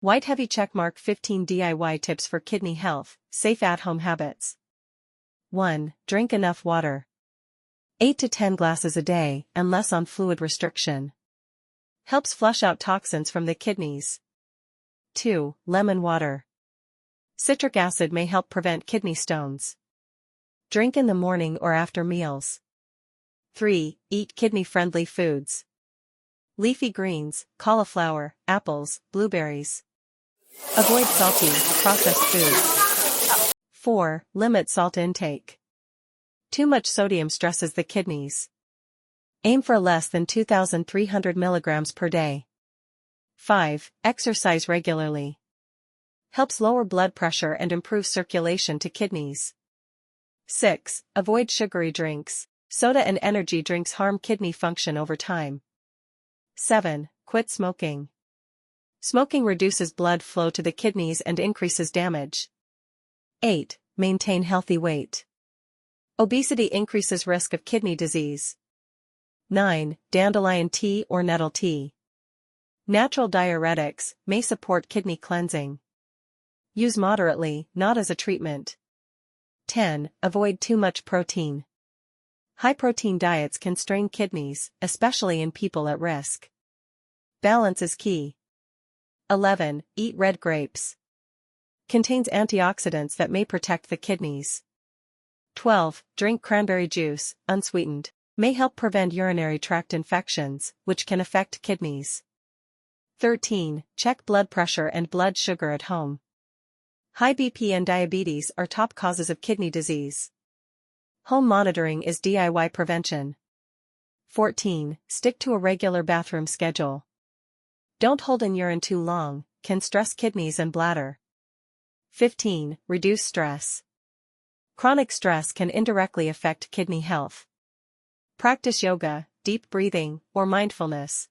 White heavy checkmark 15 DIY tips for kidney health, safe at-home habits. 1. Drink enough water. 8 to 10 glasses a day, and less on fluid restriction. Helps flush out toxins from the kidneys. 2. Lemon water. Citric acid may help prevent kidney stones. Drink in the morning or after meals. 3. Eat kidney-friendly foods. Leafy greens, cauliflower, apples, blueberries. Avoid salty, processed foods. 4. Limit salt intake. Too much sodium stresses the kidneys. Aim for less than 2,300 milligrams per day. 5. Exercise regularly. Helps lower blood pressure and improve circulation to kidneys. 6. Avoid sugary drinks. Soda and energy drinks harm kidney function over time. 7. Quit smoking. Smoking reduces blood flow to the kidneys and increases damage. 8. Maintain healthy weight. Obesity increases risk of kidney disease. 9. Dandelion tea or nettle tea. Natural diuretics may support kidney cleansing. Use moderately, not as a treatment. 10. Avoid too much protein. High-protein diets can strain kidneys, especially in people at risk. Balance is key. 11. Eat red grapes. Contains antioxidants that may protect the kidneys. 12. Drink cranberry juice, unsweetened. May help prevent urinary tract infections, which can affect kidneys. 13. Check blood pressure and blood sugar at home. High BP and diabetes are top causes of kidney disease. Home monitoring is DIY prevention. 14. Stick to a regular bathroom schedule. Don't hold in urine too long, can stress kidneys and bladder. 15. Reduce stress. Chronic stress can indirectly affect kidney health. Practice yoga, deep breathing, or mindfulness.